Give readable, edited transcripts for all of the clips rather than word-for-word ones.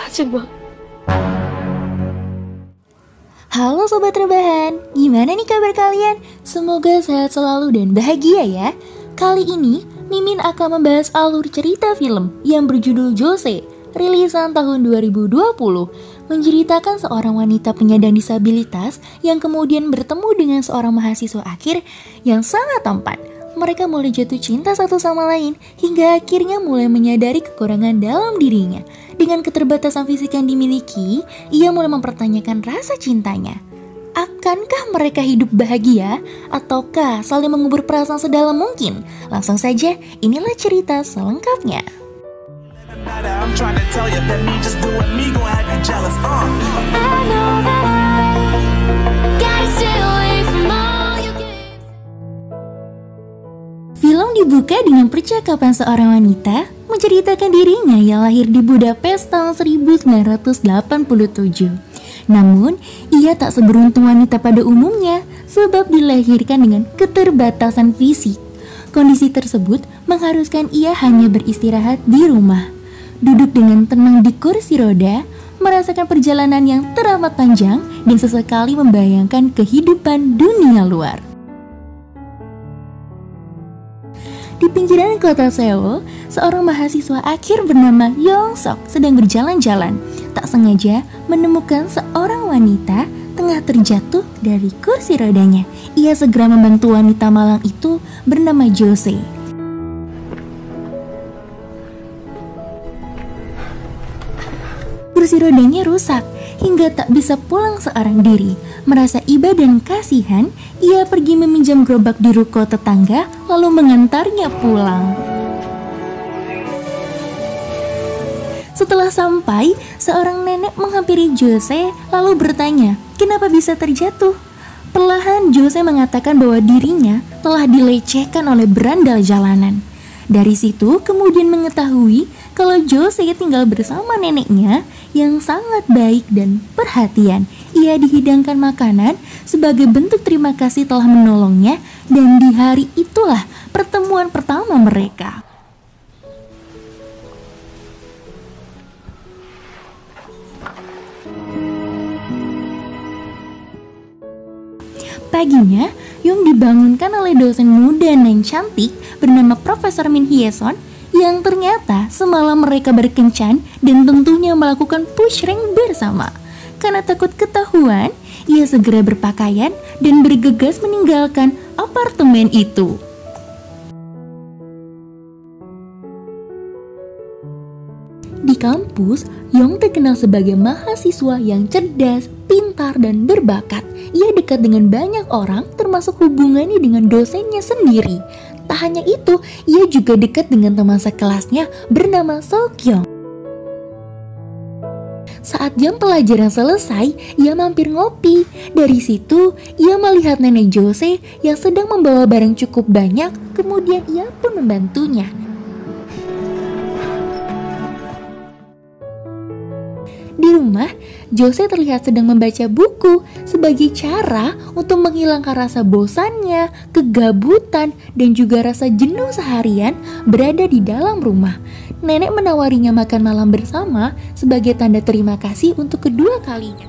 하지 마. Halo Sobat Rebahan, gimana nih kabar kalian? Semoga sehat selalu dan bahagia ya. Kali ini, Mimin akan membahas alur cerita film yang berjudul Jose, rilisan tahun 2020, menceritakan seorang wanita penyandang disabilitas yang kemudian bertemu dengan seorang mahasiswa akhir yang sangat tampan. Mereka mulai jatuh cinta satu sama lain hingga akhirnya mulai menyadari kekurangan dalam dirinya. Dengan keterbatasan fisik yang dimiliki, ia mulai mempertanyakan rasa cintanya. Akankah mereka hidup bahagia ataukah saling mengubur perasaan sedalam mungkin? Langsung saja, inilah cerita selengkapnya. I'm trying to tell you that me just doing me gon' have you jealous. I know that I gotta stay away from all your games. Film dibuka dengan percakapan seorang wanita menceritakan dirinya yang lahir di Budapest tahun 1987. Namun, ia tak seberuntung wanita pada umumnya sebab dilahirkan dengan keterbatasan fisik. Kondisi tersebut mengharuskan ia hanya beristirahat di rumah. Duduk dengan tenang di kursi roda, merasakan perjalanan yang teramat panjang dan sesekali membayangkan kehidupan dunia luar. Di pinggiran kota Seoul, seorang mahasiswa akhir bernama Yong Sok sedang berjalan-jalan. Tak sengaja menemukan seorang wanita tengah terjatuh dari kursi rodanya. Ia segera membantu wanita malang itu bernama Jose. Kursi rodanya rusak hingga tak bisa pulang seorang diri. Merasa iba dan kasihan, ia pergi meminjam gerobak di ruko tetangga lalu mengantarnya pulang. Setelah sampai, seorang nenek menghampiri Jose lalu bertanya, kenapa bisa terjatuh? Perlahan Jose mengatakan bahwa dirinya telah dilecehkan oleh berandal jalanan. Dari situ kemudian mengetahui kalau Jose tinggal bersama neneknya yang sangat baik dan perhatian. Ia dihidangkan makanan sebagai bentuk terima kasih telah menolongnya dan di hari itulah pertemuan pertama mereka. Paginya, Yong dibangunkan oleh dosen muda dan cantik bernama Profesor Min Hye-son yang ternyata semalam mereka berkencan dan tentunya melakukan push ring bersama. Karena takut ketahuan, ia segera berpakaian dan bergegas meninggalkan apartemen itu. Di kampus, Yong terkenal sebagai mahasiswa yang cerdas, pintar, dan berbakat. Ia dekat dengan banyak orang, termasuk hubungannya dengan dosennya sendiri. Tak hanya itu, ia juga dekat dengan teman sekelasnya bernama Seokyeong. Saat jam pelajaran selesai, ia mampir ngopi. Dari situ, ia melihat nenek Jose yang sedang membawa barang cukup banyak, kemudian ia pun membantunya. Di rumah, Jose terlihat sedang membaca buku sebagai cara untuk menghilangkan rasa bosannya, kegabutan, dan juga rasa jenuh seharian berada di dalam rumah. Nenek menawarinya makan malam bersama sebagai tanda terima kasih untuk kedua kalinya.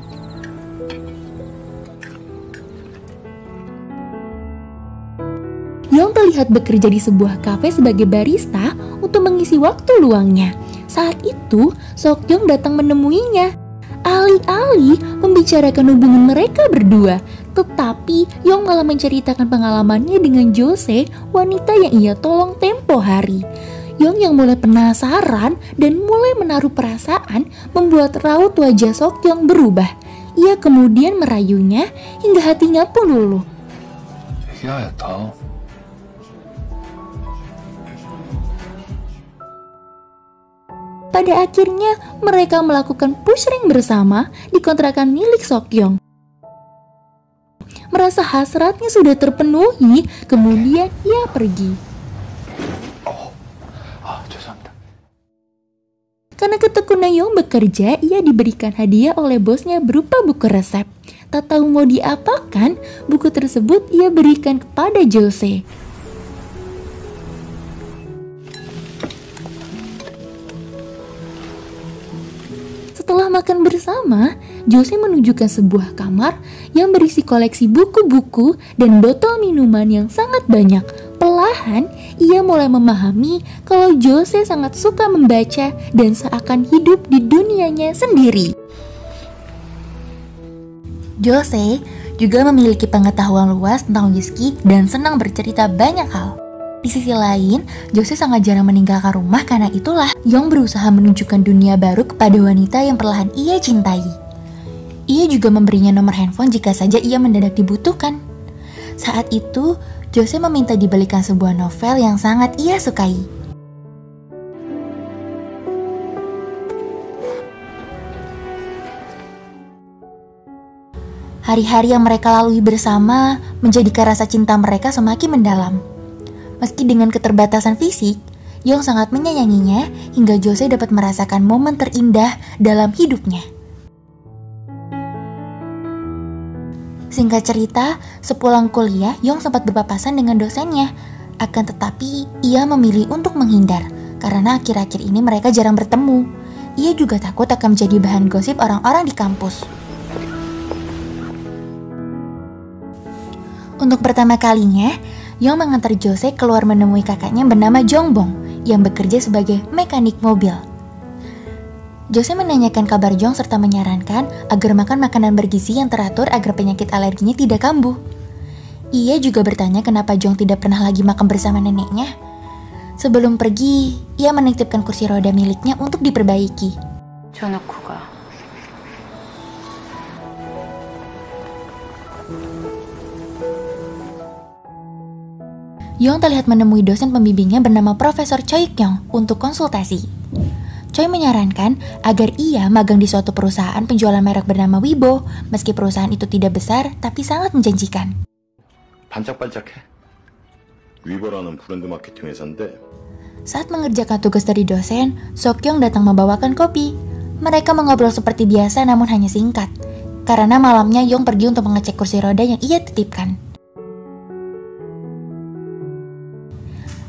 Yong terlihat bekerja di sebuah kafe sebagai barista untuk mengisi waktu luangnya. Saat itu, Seokyeong datang menemuinya. Alih-alih membicarakan hubungan mereka berdua, tetapi Yong malah menceritakan pengalamannya dengan Jose, wanita yang ia tolong tempo hari. Yong yang mulai penasaran dan mulai menaruh perasaan membuat raut wajah Seokyeong berubah. Ia kemudian merayunya hingga hatinya pun luluh. Ya, tahu. Pada akhirnya, mereka melakukan push ring bersama di kontrakan milik Seokyeong. Merasa hasratnya sudah terpenuhi, kemudian ia pergi. Karena ketekunan Yong bekerja, ia diberikan hadiah oleh bosnya berupa buku resep. Tak tahu mau diapakan, buku tersebut ia berikan kepada Jose. Setelah makan bersama, Jose menunjukkan sebuah kamar yang berisi koleksi buku-buku dan botol minuman yang sangat banyak. Perlahan, ia mulai memahami kalau Jose sangat suka membaca dan seakan hidup di dunianya sendiri. Jose juga memiliki pengetahuan luas tentang whisky dan senang bercerita banyak hal. Di sisi lain, Jose sangat jarang meninggalkan rumah, karena itulah Yong berusaha menunjukkan dunia baru kepada wanita yang perlahan ia cintai. Ia juga memberinya nomor handphone jika saja ia mendadak dibutuhkan. Saat itu, Jose meminta dibelikan sebuah novel yang sangat ia sukai. Hari-hari yang mereka lalui bersama menjadikan rasa cinta mereka semakin mendalam. Meski dengan keterbatasan fisik, Yong sangat menyayanginya hingga Jose dapat merasakan momen terindah dalam hidupnya. Singkat cerita, sepulang kuliah, Yong sempat berpapasan dengan dosennya. Akan tetapi, ia memilih untuk menghindar karena akhir-akhir ini mereka jarang bertemu. Ia juga takut akan menjadi bahan gosip orang-orang di kampus. Untuk pertama kalinya, Yong mengantar Jose keluar menemui kakaknya bernama Jongbong yang bekerja sebagai mekanik mobil. Jose menanyakan kabar Jong serta menyarankan agar makan makanan bergizi yang teratur agar penyakit alerginya tidak kambuh. Ia juga bertanya kenapa Jong tidak pernah lagi makan bersama neneknya. Sebelum pergi, ia menitipkan kursi roda miliknya untuk diperbaiki. Yong terlihat menemui dosen pembimbingnya bernama Profesor Choi Kyung untuk konsultasi. Choi menyarankan agar ia magang di suatu perusahaan penjualan merek bernama Wibo, meski perusahaan itu tidak besar tapi sangat menjanjikan. 반짝반짝해. 위버라는 브랜드 마케팅 회사인데. Saat mengerjakan tugas dari dosen, Sok Kyung datang membawakan kopi. Mereka mengobrol seperti biasa namun hanya singkat, karena malamnya Yong pergi untuk mengecek kursi roda yang ia titipkan.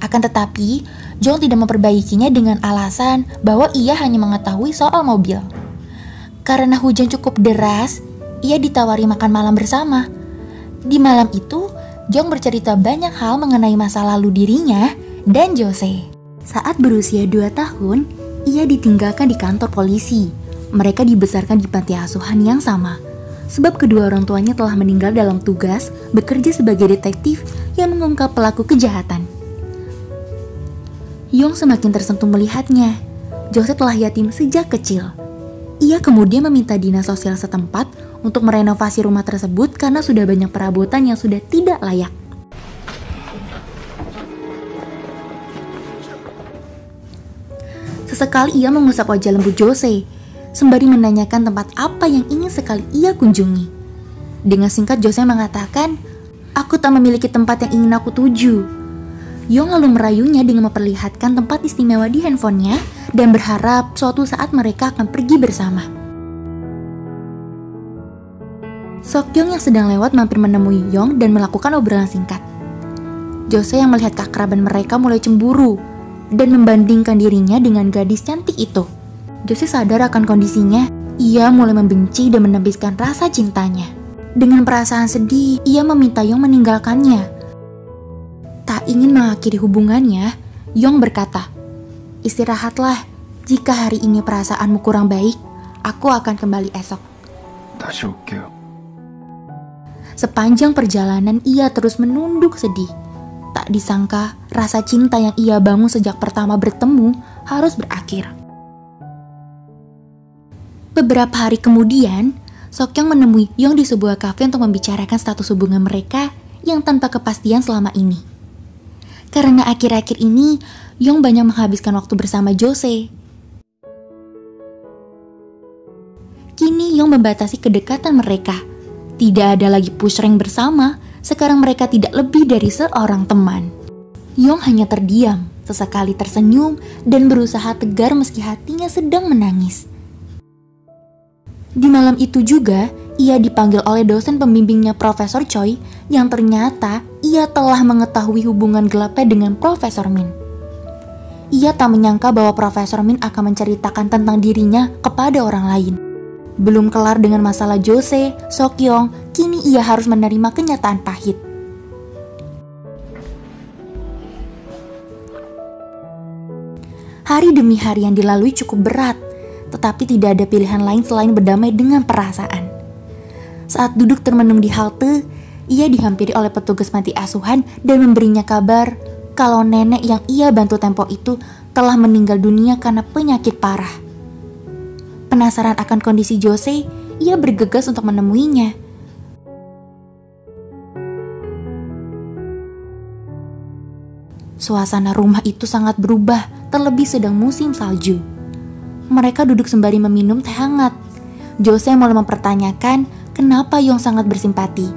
Akan tetapi, Jong tidak memperbaikinya dengan alasan bahwa ia hanya mengetahui soal mobil. Karena hujan cukup deras, ia ditawari makan malam bersama. Di malam itu, Jong bercerita banyak hal mengenai masa lalu dirinya dan Jose. Saat berusia 2 tahun, ia ditinggalkan di kantor polisi. Mereka dibesarkan di panti asuhan yang sama, sebab kedua orang tuanya telah meninggal dalam tugas bekerja sebagai detektif yang mengungkap pelaku kejahatan. Yong semakin tersentuh melihatnya. Jose telah yatim sejak kecil. Ia kemudian meminta dinas sosial setempat untuk merenovasi rumah tersebut karena sudah banyak perabotan yang sudah tidak layak. Sesekali ia mengusap wajah lembut Jose, sembari menanyakan tempat apa yang ingin sekali ia kunjungi. Dengan singkat Jose mengatakan, "Aku tak memiliki tempat yang ingin aku tuju." Yong lalu merayunya dengan memperlihatkan tempat istimewa di handphonenya dan berharap suatu saat mereka akan pergi bersama. Sok Kyung yang sedang lewat mampir menemui Yong dan melakukan obrolan singkat. Jose yang melihat keakraban mereka mulai cemburu dan membandingkan dirinya dengan gadis cantik itu. Jose sadar akan kondisinya. Ia mulai membenci dan menembiskan rasa cintanya. Dengan perasaan sedih, ia meminta Yong meninggalkannya. Tak ingin mengakhiri hubungannya, Yong berkata, "Istirahatlah. Jika hari ini perasaanmu kurang baik, aku akan kembali esok." 다시 올게요. Sepanjang perjalanan ia terus menunduk sedih. Tak disangka rasa cinta yang ia bangun sejak pertama bertemu harus berakhir. Beberapa hari kemudian, Sok Kyung menemui Yong di sebuah kafe untuk membicarakan status hubungan mereka yang tanpa kepastian selama ini. Karena akhir-akhir ini, Yong banyak menghabiskan waktu bersama Jose. Kini Yong membatasi kedekatan mereka. Tidak ada lagi push rank bersama, sekarang mereka tidak lebih dari seorang teman. Yong hanya terdiam, sesekali tersenyum, dan berusaha tegar meski hatinya sedang menangis. Di malam itu juga, ia dipanggil oleh dosen pembimbingnya Profesor Choi yang ternyata ia telah mengetahui hubungan gelapnya dengan Profesor Min. Ia tak menyangka bahwa Profesor Min akan menceritakan tentang dirinya kepada orang lain. Belum kelar dengan masalah Jose, Seokyeong, kini ia harus menerima kenyataan pahit. Hari demi hari yang dilalui cukup berat, tetapi tidak ada pilihan lain selain berdamai dengan perasaan. Saat duduk termenung di halte, ia dihampiri oleh petugas panti asuhan dan memberinya kabar kalau nenek yang ia bantu tempo itu telah meninggal dunia karena penyakit parah. Penasaran akan kondisi Jose, ia bergegas untuk menemuinya. Suasana rumah itu sangat berubah, terlebih sedang musim salju. Mereka duduk sembari meminum teh hangat. Jose mulai mempertanyakan kenapa Yong sangat bersimpati.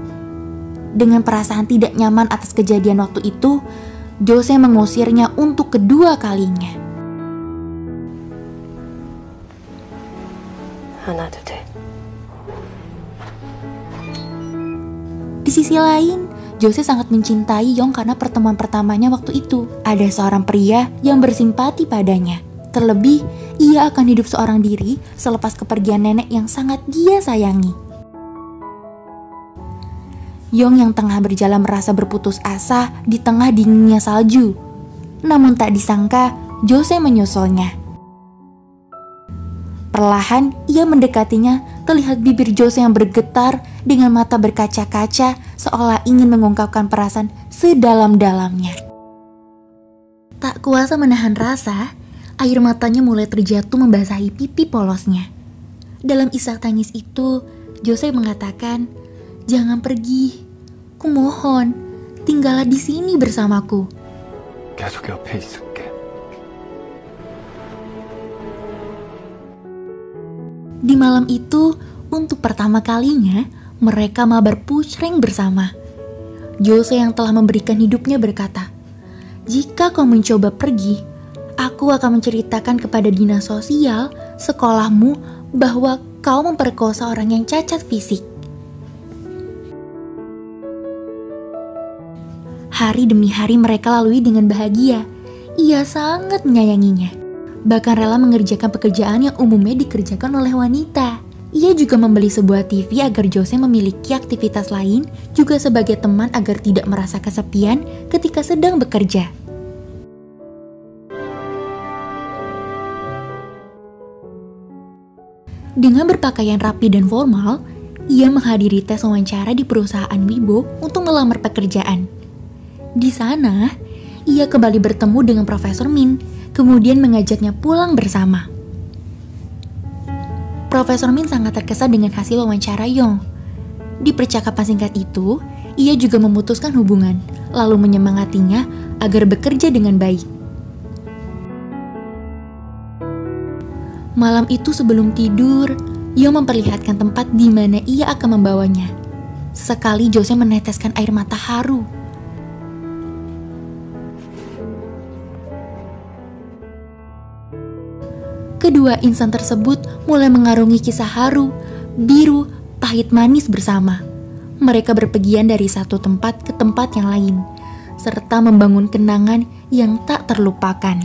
Dengan perasaan tidak nyaman atas kejadian waktu itu, Jose mengusirnya untuk kedua kalinya. Di sisi lain, Jose sangat mencintai Yong karena pertemuan pertamanya waktu itu. Ada seorang pria yang bersimpati padanya. Terlebih, ia akan hidup seorang diri selepas kepergian nenek yang sangat dia sayangi. Yong yang tengah berjalan merasa berputus asa di tengah dinginnya salju. Namun tak disangka, Jose menyusulnya. Perlahan ia mendekatinya, terlihat bibir Jose yang bergetar dengan mata berkaca-kaca seolah ingin mengungkapkan perasaan sedalam-dalamnya. Tak kuasa menahan rasa, air matanya mulai terjatuh membasahi pipi polosnya. Dalam isak tangis itu, Jose mengatakan, "Jangan pergi, kumohon, tinggallah di sini bersamaku." 계속 옆에 있을게. Di malam itu, untuk pertama kalinya, mereka mabar pucreng bersama. Jose yang telah memberikan hidupnya berkata, "Jika kau mencoba pergi, aku akan menceritakan kepada dinas sosial sekolahmu bahwa kau memperkosa orang yang cacat fisik." Hari demi hari mereka lalui dengan bahagia. Ia sangat menyayanginya. Bahkan rela mengerjakan pekerjaan yang umumnya dikerjakan oleh wanita. Ia juga membeli sebuah TV agar Jose memiliki aktivitas lain, juga sebagai teman agar tidak merasa kesepian ketika sedang bekerja. Dengan berpakaian rapi dan formal, ia menghadiri tes wawancara di perusahaan Weibo untuk melamar pekerjaan. Di sana, ia kembali bertemu dengan Profesor Min, kemudian mengajaknya pulang bersama. Profesor Min sangat terkesan dengan hasil wawancara Yong. Di percakapan singkat itu, ia juga memutuskan hubungan, lalu menyemangatinya agar bekerja dengan baik. Malam itu sebelum tidur, Yong memperlihatkan tempat di mana ia akan membawanya. Sesekali Jose meneteskan air mata haru. Kedua insan tersebut mulai mengarungi kisah haru, biru, pahit manis bersama. Mereka berpergian dari satu tempat ke tempat yang lain, serta membangun kenangan yang tak terlupakan.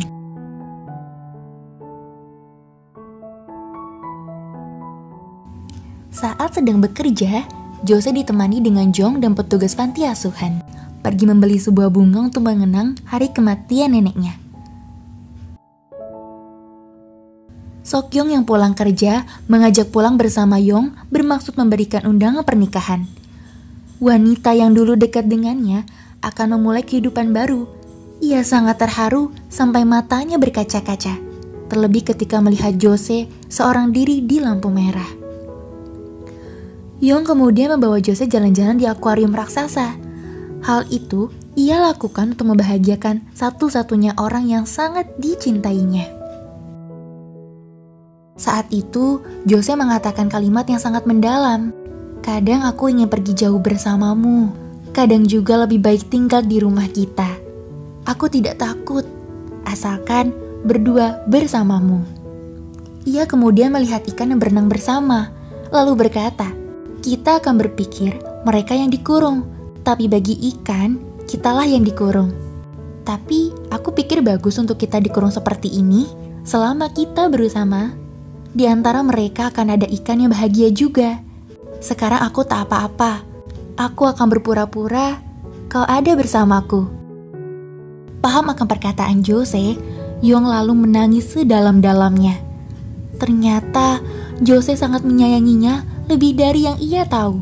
Saat sedang bekerja, Jose ditemani dengan Jong dan petugas panti asuhan, pergi membeli sebuah bunga untuk mengenang hari kematian neneknya. Seokyeong yang pulang kerja mengajak pulang bersama Yong bermaksud memberikan undangan pernikahan. Wanita yang dulu dekat dengannya akan memulai kehidupan baru. Ia sangat terharu sampai matanya berkaca-kaca, terlebih ketika melihat Jose seorang diri di lampu merah. Yong kemudian membawa Jose jalan-jalan di akuarium raksasa. Hal itu ia lakukan untuk membahagiakan satu-satunya orang yang sangat dicintainya. Saat itu, Jose mengatakan kalimat yang sangat mendalam. "Kadang aku ingin pergi jauh bersamamu. Kadang juga lebih baik tinggal di rumah kita. Aku tidak takut, asalkan berdua bersamamu." Ia kemudian melihat ikan yang berenang bersama, lalu berkata, "Kita akan berpikir mereka yang dikurung, tapi bagi ikan, kitalah yang dikurung. Tapi aku pikir bagus untuk kita dikurung seperti ini selama kita bersama." di antara mereka akan ada ikan yang bahagia juga. Sekarang aku tak apa-apa. Aku akan berpura-pura kau ada bersamaku. Paham akan perkataan Jose, Yong lalu menangis sedalam-dalamnya. Ternyata Jose sangat menyayanginya lebih dari yang ia tahu.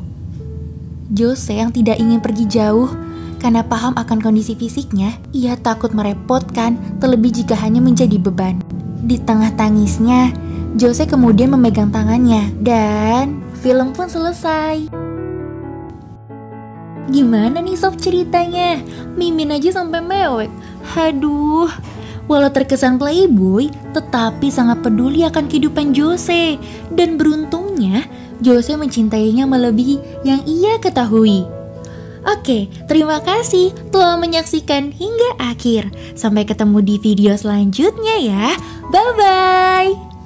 Jose yang tidak ingin pergi jauh karena paham akan kondisi fisiknya, ia takut merepotkan terlebih jika hanya menjadi beban. Di tengah tangisnya, Jose kemudian memegang tangannya dan film pun selesai. Gimana nih sob ceritanya? Mimin aja sampai mewek. Haduh, walau terkesan playboy, tetapi sangat peduli akan kehidupan Jose. Dan beruntungnya, Jose mencintainya melebihi yang ia ketahui. Oke, terima kasih telah menyaksikan hingga akhir. Sampai ketemu di video selanjutnya ya. Bye-bye.